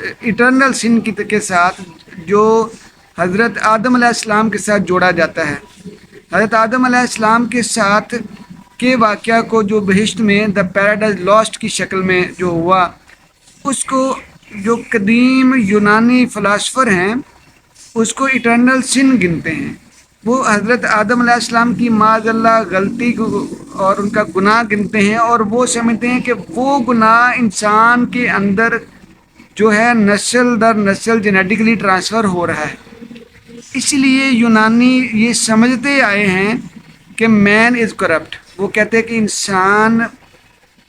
Eternal سن کے ساتھ جو حضرت آدم علیہ السلام کے ساتھ جوڑا جاتا ہے. حضرت آدم علیہ السلام کے ساتھ کے واقعہ کو جو بہشت میں دا پیراڈائز لاسٹ کی شکل میں جو ہوا، اس کو جو قدیم یونانی فلاسفر ہیں اس کو اٹرنل سن گنتے ہیں. وہ حضرت آدم علیہ السلام کی معاذ اللہ غلطی کو اور ان کا گناہ گنتے ہیں، اور وہ سمجھتے ہیں کہ وہ گناہ انسان کے اندر جو ہے نسل در نسل جینیٹکلی ٹرانسفر ہو رہا ہے. اس لیے یونانی یہ سمجھتے آئے ہیں کہ مین از کرپٹ. وہ کہتے ہیں کہ انسان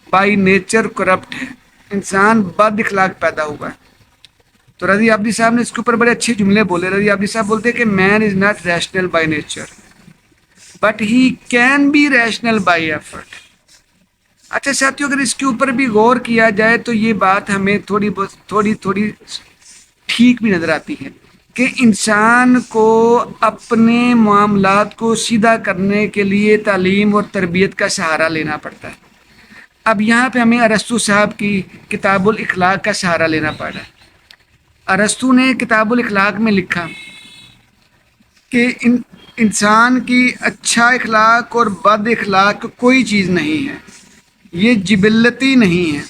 بائی نیچر کرپٹ ہے، انسان بد اخلاق پیدا ہوا ہے. تو رضی عابدی صاحب نے اس کے اوپر بڑے اچھے جملے بولے. رضی عابدی صاحب بولتے ہیں کہ man is not rational by nature but he can be rational by effort. اچھا ساتھیو، اگر اس کے اوپر بھی غور کیا جائے تو یہ بات ہمیں تھوڑی ٹھیک بھی نظر آتی ہے کہ انسان کو اپنے معاملات کو سیدھا کرنے کے لیے تعلیم اور تربیت کا سہارا لینا پڑتا ہے. اب یہاں پہ ہمیں ارسطو صاحب کی کتاب الاخلاق کا سہارا لینا پڑ رہا ہے. ارسطو نے کتاب الاخلاق میں لکھا کہ انسان کی اچھا اخلاق اور بد اخلاق کوئی چیز نہیں ہے، یہ جبلتی نہیں ہے،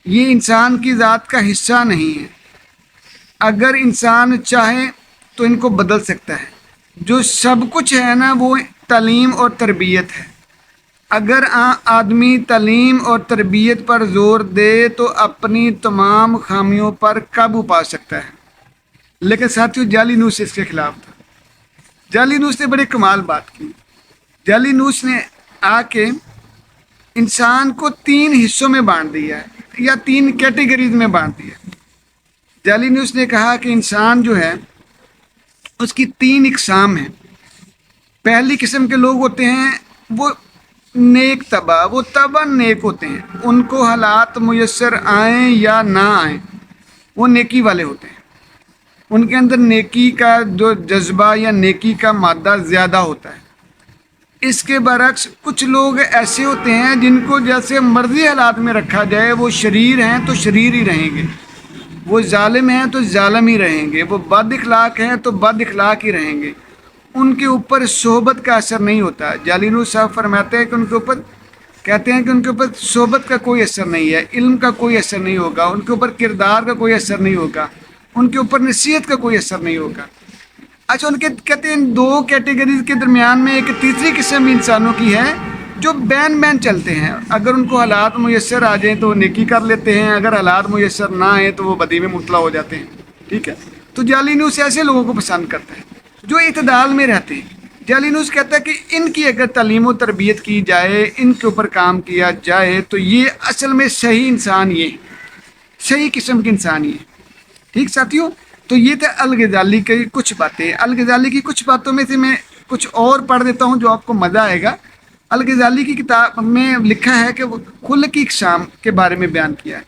یہ انسان کی ذات کا حصہ نہیں ہے. اگر انسان چاہے تو ان کو بدل سکتا ہے. جو سب کچھ ہے نا وہ تعلیم اور تربیت ہے. اگر آدمی تعلیم اور تربیت پر زور دے تو اپنی تمام خامیوں پر قابو پا سکتا ہے. لیکن ساتھیو جالینوس اس کے خلاف تھا. جالینوس نے بڑے کمال بات کی. جالینوس نے آ کے انسان کو 3 حصوں میں بانٹ دیا ہے یا 3 کیٹیگریز میں بانٹ دیا. جالینوس نے کہا کہ انسان جو ہے اس کی 3 اقسام ہیں. پہلی قسم کے لوگ ہوتے ہیں وہ نیک طبع، وہ طبع نیک ہوتے ہیں، ان کو حالات میسر آئیں یا نہ آئیں وہ نیکی والے ہوتے ہیں. ان کے اندر نیکی کا جو جذبہ یا نیکی کا مادہ زیادہ ہوتا ہے. اس کے برعکس کچھ لوگ ایسے ہوتے ہیں جن کو جیسے مرضی حالات میں رکھا جائے، وہ شریر ہیں تو شریر ہی رہیں گے، وہ ظالم ہیں تو ظالم ہی رہیں گے، وہ بد اخلاق ہیں تو بد اخلاق ہی رہیں گے. ان کے اوپر صحبت کا اثر نہیں ہوتا. جالینوس صاحب فرماتے ہیں کہ ان کے اوپر کہتے ہیں کہ ان کے اوپر صحبت کا کوئی اثر نہیں ہے، علم کا کوئی اثر نہیں ہوگا، ان کے اوپر کردار کا کوئی اثر نہیں ہوگا، ان کے اوپر نصیحت کا کوئی اثر نہیں ہوگا. اچھا، ان کے کہتے ہیں 2 کیٹیگریز کے درمیان میں ایک تیسری قسم انسانوں کی ہے جو بین چلتے ہیں. اگر ان کو حالات میسر آ جائیں تو وہ نیکی کر لیتے ہیں، اگر حالات میسر نہ آئیں تو وہ بدی میں مبتلا ہو جاتے ہیں. ٹھیک ہے، تو جالینوس ایسے لوگوں کو پسند کرتا ہے جو اعتدال میں رہتے ہیں. جالینوس کہتا ہے کہ ان کی اگر تعلیم و تربیت کی جائے، ان کے اوپر کام کیا جائے تو یہ اصل میں صحیح انسان، یہ صحیح قسم کے انسان یہ. ٹھیک ساتھیوں، تو یہ تھا الغزالی کی کچھ باتیں. الغزالی کی کچھ باتوں میں سے میں کچھ اور پڑھ دیتا ہوں جو آپ کو مزہ آئے گا. الغزالی کی کتاب میں لکھا ہے کہ وہ خلقی اقسام کے بارے میں بیان کیا ہے.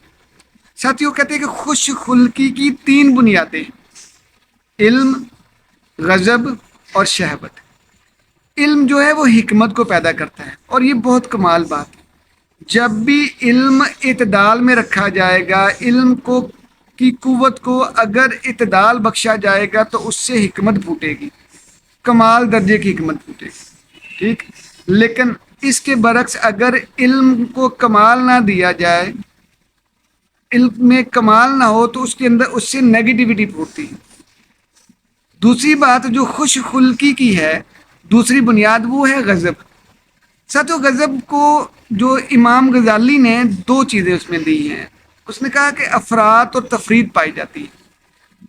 ساتھیوں کہتے ہیں کہ خوش خلقی کی 3 بنیادیں: علم، غضب اور شہوت. علم جو ہے وہ حکمت کو پیدا کرتا ہے، اور یہ بہت کمال بات ہے. جب بھی علم اعتدال میں رکھا جائے گا، علم کو کی قوت کو اگر اعتدال بخشا جائے گا تو اس سے حکمت پھوٹے گی، کمال درجے کی حکمت پھوٹے گی. ٹھیک، لیکن اس کے برعکس اگر علم کو کمال نہ دیا جائے، علم میں کمال نہ ہو تو اس کے اندر اس سے نیگیٹیوٹی پھوٹتی ہے. دوسری بات جو خوش خلقی کی ہے، دوسری بنیاد، وہ ہے غضب. ساتھیو غضب کو جو امام غزالی نے 2 چیزیں اس میں دی ہیں. اس نے کہا کہ افراط اور تفرید پائی جاتی ہے.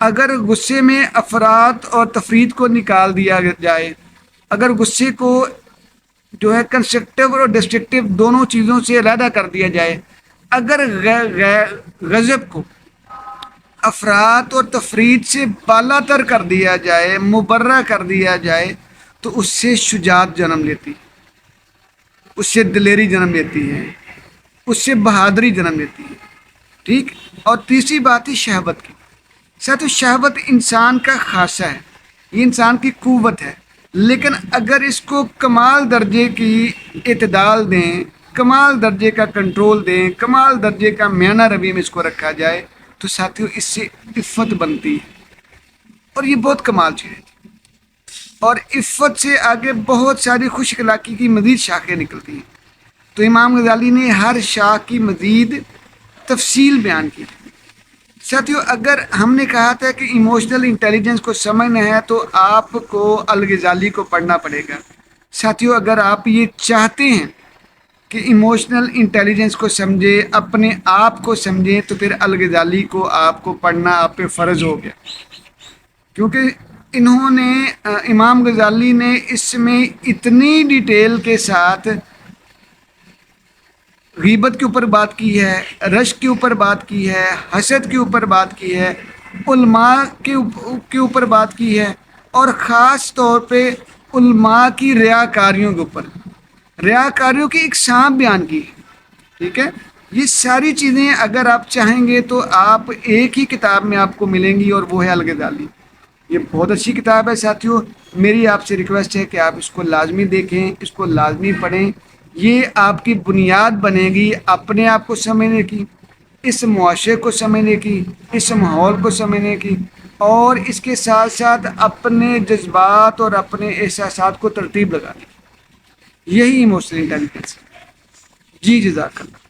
اگر غصے میں افراط اور تفرید کو نکال دیا جائے، اگر غصے کو جو ہے کنسٹرکٹیو اور ڈسٹرکٹیو دونوں چیزوں سے علیحدہ کر دیا جائے، اگر غضب کو افراط اور تفرید سے بالا تر کر دیا جائے، مبرہ کر دیا جائے، تو اس سے شجاعت جنم لیتی، اس سے دلیری جنم لیتی ہے، اس سے بہادری جنم لیتی ہے. ٹھیک، اور تیسری بات ہے شہوت کی. ساتھ شہوت انسان کا خاصہ ہے، یہ انسان کی قوت ہے، لیکن اگر اس کو کمال درجے کی اعتدال دیں، کمال درجے کا کنٹرول دیں، کمال درجے کا میانہ روی میں اس کو رکھا جائے تو ساتھیوں اس سے عفت بنتی ہے، اور یہ بہت کمال چیز ہے۔ اور عفت سے آگے بہت ساری خوش اخلاقی کی مزید شاخیں نکلتی ہیں، تو امام غزالی نے ہر شاخ کی مزید تفصیل بیان کی۔ ساتھیوں، اگر ہم نے کہا تھا کہ ایموشنل انٹیلیجنس کو سمجھنا ہے تو آپ کو الغزالی کو پڑھنا پڑے گا۔ ساتھیوں، اگر آپ یہ چاہتے ہیں کہ ایموشنل انٹیلیجنس کو سمجھے، اپنے آپ کو سمجھیں، تو پھر الغزالی کو آپ کو پڑھنا آپ پہ فرض ہو گیا، کیونکہ انہوں نے امام غزالی نے اس میں اتنی ڈیٹیل کے ساتھ غیبت کے اوپر بات کی ہے، رشک کے اوپر بات کی ہے، حسد کے اوپر بات کی ہے، علماء کے اوپر بات کی ہے، اور خاص طور پہ علماء کی ریاکاریوں کے اوپر، ریاکاریوں کی اقسام بیان کی ہے۔ ٹھیک ہے، یہ ساری چیزیں اگر آپ چاہیں گے تو آپ ایک ہی کتاب میں آپ کو ملیں گی، اور وہ ہے الغزالی۔ یہ بہت اچھی کتاب ہے ساتھیوں، میری آپ سے ریکویسٹ ہے کہ آپ اس کو لازمی دیکھیں، اس کو لازمی پڑھیں۔ یہ آپ کی بنیاد بنے گی اپنے آپ کو سمجھنے کی، اس معاشرے کو سمجھنے کی، اس ماحول کو سمجھنے کی، اور اس کے ساتھ ساتھ اپنے جذبات اور اپنے احساسات کو ترتیب لگانے کی۔ یہی ایموشنل انٹیلیجنس ہے۔ جی جزاک اللہ۔